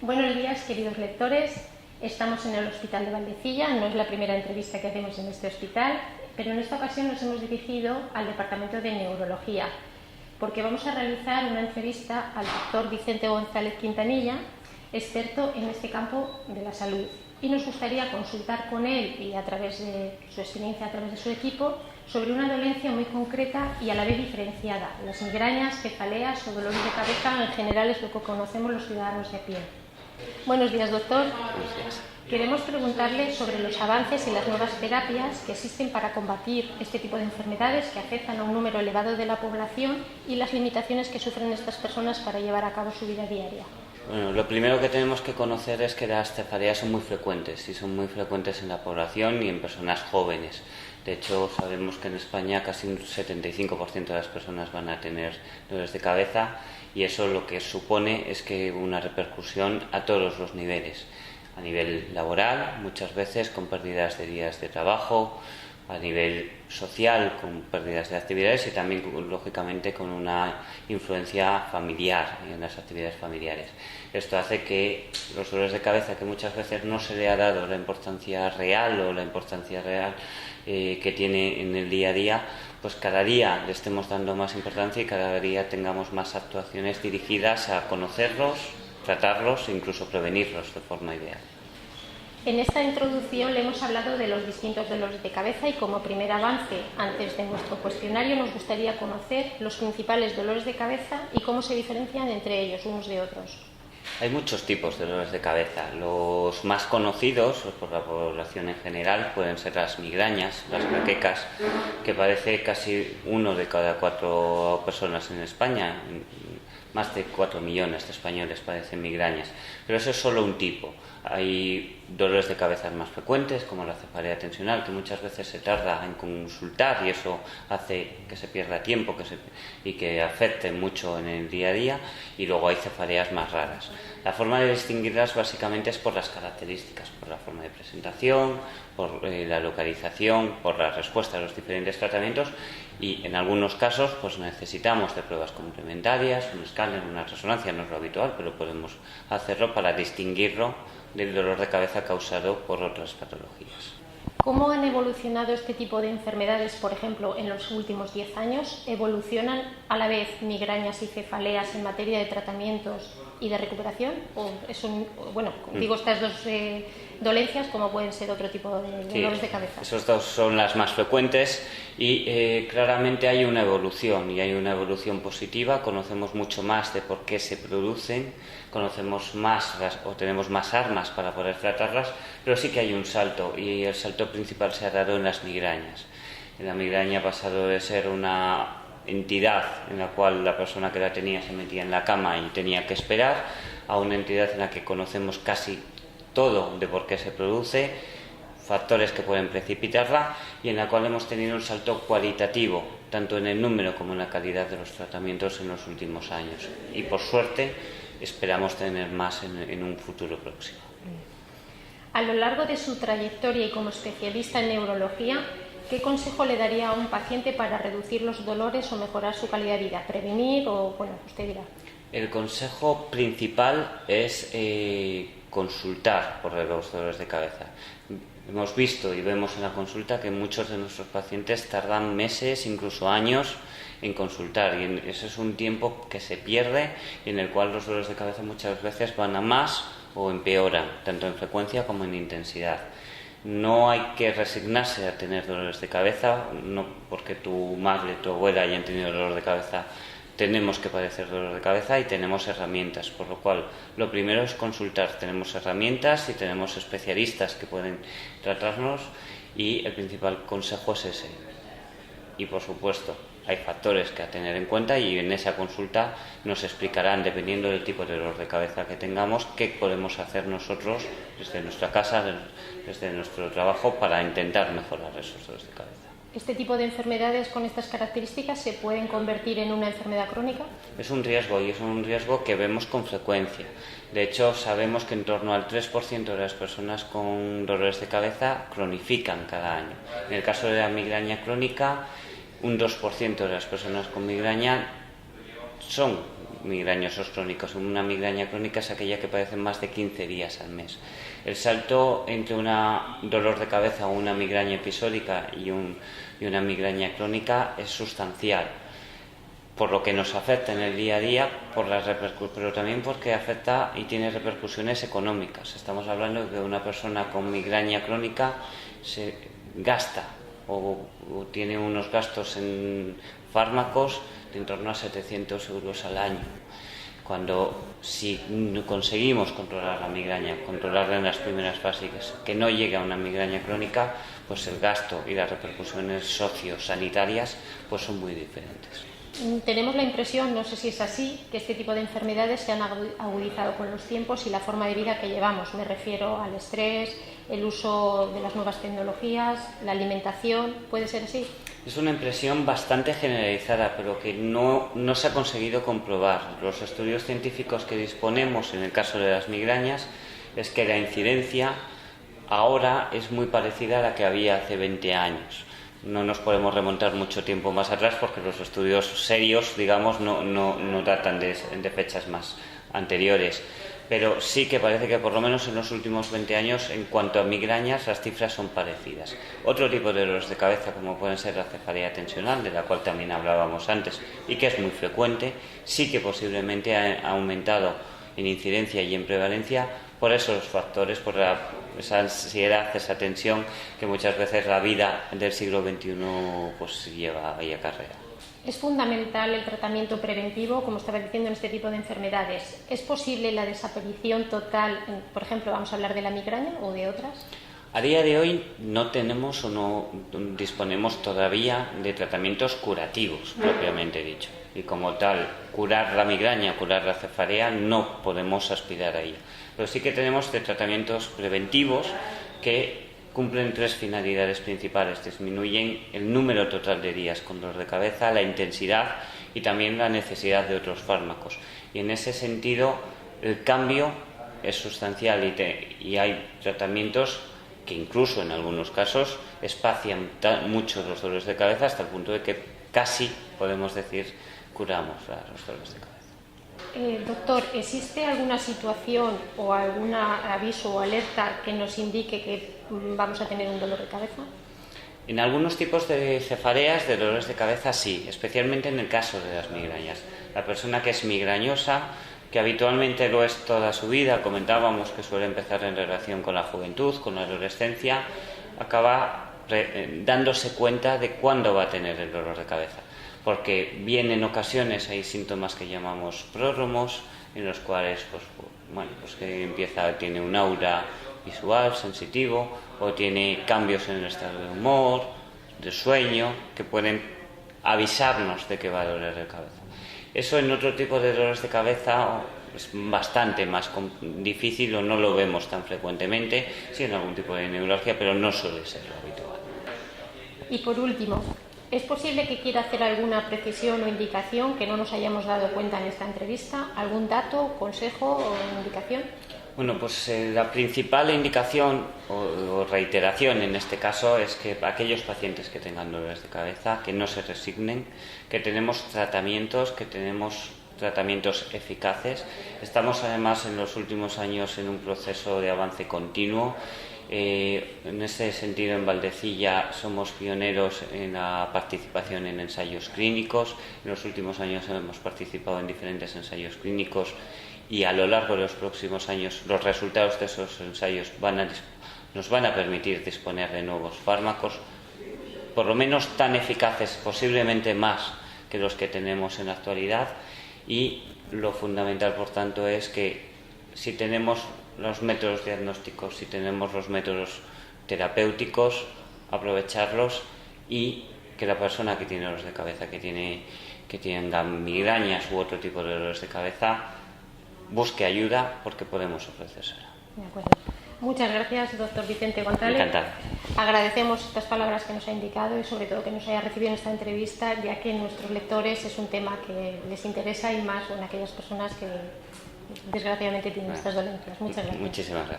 Buenos días, queridos lectores. Estamos en el Hospital de Valdecilla. No es la primera entrevista que hacemos en este hospital, pero en esta ocasión nos hemos dirigido al Departamento de Neurología, porque vamos a realizar una entrevista al doctor Vicente González Quintanilla, experto en este campo de la salud. Y nos gustaría consultar con él y a través de su experiencia, a través de su equipo, sobre una dolencia muy concreta y a la vez diferenciada. Las migrañas, cefaleas o dolores de cabeza en general es lo que conocemos los ciudadanos de a pie. Buenos días, doctor. Buenos días. Queremos preguntarle sobre los avances y las nuevas terapias que existen para combatir este tipo de enfermedades que afectan a un número elevado de la población y las limitaciones que sufren estas personas para llevar a cabo su vida diaria. Bueno, lo primero que tenemos que conocer es que las cefaleas son muy frecuentes y son muy frecuentes en la población y en personas jóvenes. De hecho, sabemos que en España casi un 75% de las personas van a tener dolores de cabeza y eso lo que supone es que una repercusión a todos los niveles. A nivel laboral, muchas veces con pérdidas de días de trabajo, a nivel social con pérdidas de actividades y también, lógicamente, con una influencia familiar en las actividades familiares. Esto hace que los dolores de cabeza, que muchas veces no se le ha dado la importancia real que tiene en el día a día, pues cada día le estemos dando más importancia y cada día tengamos más actuaciones dirigidas a conocerlos, tratarlos e incluso prevenirlos de forma ideal. En esta introducción le hemos hablado de los distintos dolores de cabeza y como primer avance, antes de nuestro cuestionario, nos gustaría conocer los principales dolores de cabeza y cómo se diferencian entre ellos unos de otros. Hay muchos tipos de dolores de cabeza. Los más conocidos por la población en general pueden ser las migrañas, las jaquecas, que padece casi 1 de cada 4 personas en España. Más de 4 millones de españoles padecen migrañas, pero eso es solo un tipo. Hay dolores de cabeza más frecuentes, como la cefalea tensional, que muchas veces se tarda en consultar y eso hace que se pierda tiempo y que afecte mucho en el día a día. Y luego hay cefaleas más raras. La forma de distinguirlas básicamente es por las características, por la forma de presentación, por la localización, por la respuesta a los diferentes tratamientos y en algunos casos pues necesitamos de pruebas complementarias, un escáner, una resonancia, no es lo habitual, pero podemos hacerlo para distinguirlo del dolor de cabeza causado por otras patologías. ¿Cómo han evolucionado este tipo de enfermedades, por ejemplo, en los últimos 10 años? ¿Evolucionan a la vez migrañas y cefaleas en materia de tratamientos y de recuperación? Digo estas dos dolencias, como pueden ser otro tipo de dolores de cabeza. Esos dos son las más frecuentes y claramente hay una evolución y hay una evolución positiva. Conocemos mucho más de por qué se producen, conocemos más o tenemos más armas para poder tratarlas, pero sí que hay un salto y el salto principal se ha dado en las migrañas. La migraña ha pasado de ser una entidad en la cual la persona que la tenía se metía en la cama y tenía que esperar, a una entidad en la que conocemos casi todo de por qué se produce, factores que pueden precipitarla y en la cual hemos tenido un salto cualitativo, tanto en el número como en la calidad de los tratamientos en los últimos años. Y por suerte esperamos tener más en un futuro próximo. A lo largo de su trayectoria y como especialista en neurología, ¿qué consejo le daría a un paciente para reducir los dolores o mejorar su calidad de vida? ¿Prevenir o, usted dirá? El consejo principal es consultar por los dolores de cabeza. Hemos visto y vemos en la consulta que muchos de nuestros pacientes tardan meses, incluso años, en consultar y ese es un tiempo que se pierde y en el cual los dolores de cabeza muchas veces van a más o empeoran, tanto en frecuencia como en intensidad. No hay que resignarse a tener dolores de cabeza, no porque tu madre, tu abuela hayan tenido dolor de cabeza, tenemos que padecer dolor de cabeza y tenemos herramientas, por lo cual lo primero es consultar. Tenemos herramientas y tenemos especialistas que pueden tratarnos y el principal consejo es ese. Y por supuesto, hay factores que a tener en cuenta y en esa consulta nos explicarán, dependiendo del tipo de dolor de cabeza que tengamos, qué podemos hacer nosotros desde nuestra casa, desde nuestro trabajo, para intentar mejorar esos dolores de cabeza. ¿Este tipo de enfermedades con estas características se pueden convertir en una enfermedad crónica? Es un riesgo y es un riesgo que vemos con frecuencia. De hecho, sabemos que en torno al 3% de las personas con dolores de cabeza cronifican cada año. En el caso de la migraña crónica, un 2% de las personas con migraña son migrañosos crónicos. Una migraña crónica es aquella que padece más de 15 días al mes. El salto entre un dolor de cabeza o una migraña episódica y una migraña crónica es sustancial, por lo que nos afecta en el día a día, pero también porque afecta y tiene repercusiones económicas. Estamos hablando de que una persona con migraña crónica se gasta o tiene unos gastos en fármacos de en torno a 700 euros al año. Cuando si conseguimos controlar la migraña, controlarla en las primeras fases, que no llegue a una migraña crónica, pues el gasto y las repercusiones sociosanitarias pues son muy diferentes. Tenemos la impresión, no sé si es así, que este tipo de enfermedades se han agudizado con los tiempos y la forma de vida que llevamos. Me refiero al estrés, el uso de las nuevas tecnologías, la alimentación. ¿Puede ser así? Es una impresión bastante generalizada, pero que no se ha conseguido comprobar. Los estudios científicos que disponemos en el caso de las migrañas es que la incidencia ahora es muy parecida a la que había hace 20 años. No nos podemos remontar mucho tiempo más atrás porque los estudios serios, digamos, no datan de fechas más anteriores. Pero sí que parece que por lo menos en los últimos 20 años, en cuanto a migrañas, las cifras son parecidas. Otro tipo de dolores de cabeza, como pueden ser la cefalea tensional, de la cual también hablábamos antes y que es muy frecuente, sí que posiblemente ha aumentado en incidencia y en prevalencia por esos factores, por esa ansiedad, esa tensión que muchas veces la vida del siglo XXI pues lleva y acarrea. Es fundamental el tratamiento preventivo, como estaba diciendo, en este tipo de enfermedades. ¿Es posible la desaparición total, por ejemplo, vamos a hablar de la migraña o de otras? A día de hoy no tenemos o no disponemos todavía de tratamientos curativos, propiamente dicho. Y como tal, curar la migraña, curar la cefalea, no podemos aspirar a ello. Pero sí que tenemos de tratamientos preventivos que cumplen 3 finalidades principales. Disminuyen el número total de días con dolor de cabeza, la intensidad y también la necesidad de otros fármacos. Y en ese sentido, el cambio es sustancial y hay tratamientos que incluso en algunos casos espacian mucho los dolores de cabeza hasta el punto de que casi, podemos decir, curamos los dolores de cabeza. Doctor, ¿existe alguna situación o algún aviso o alerta que nos indique que vamos a tener un dolor de cabeza? En algunos tipos de cefaleas, de dolores de cabeza, sí, especialmente en el caso de las migrañas. La persona que es migrañosa, que habitualmente lo es toda su vida, comentábamos que suele empezar en relación con la juventud, con la adolescencia, acaba dándose cuenta de cuándo va a tener el dolor de cabeza. Porque bien en ocasiones hay síntomas que llamamos pródromos, en los cuales que tiene un aura visual, sensitivo, o tiene cambios en el estado de humor, de sueño, que pueden avisarnos de que va a doler de cabeza. Eso en otro tipo de dolores de cabeza es bastante más difícil o no lo vemos tan frecuentemente, sí en algún tipo de neuralgia, pero no suele ser lo habitual. Y por último, ¿es posible que quiera hacer alguna precisión o indicación que no nos hayamos dado cuenta en esta entrevista? ¿Algún dato, consejo o indicación? Bueno, pues la principal indicación o reiteración en este caso es que aquellos pacientes que tengan dolores de cabeza, que no se resignen, que tenemos tratamientos eficaces. Estamos además en los últimos años en un proceso de avance continuo. En ese sentido, en Valdecilla somos pioneros en la participación en ensayos clínicos. En los últimos años hemos participado en diferentes ensayos clínicos y a lo largo de los próximos años los resultados de esos ensayos nos van a permitir disponer de nuevos fármacos, por lo menos tan eficaces, posiblemente más que los que tenemos en la actualidad. Y lo fundamental, por tanto, es que si tenemos los métodos diagnósticos, si tenemos los métodos terapéuticos, aprovecharlos y que la persona que tiene dolores de cabeza, que tenga migrañas u otro tipo de dolores de cabeza, busque ayuda porque podemos ofrecérsela. De acuerdo. Muchas gracias, doctor Vicente González. Encantado. Agradecemos estas palabras que nos ha indicado y sobre todo que nos haya recibido en esta entrevista, ya que nuestros lectores es un tema que les interesa y más en aquellas personas que desgraciadamente tienen estas dolencias. Muchas gracias. Muchísimas gracias.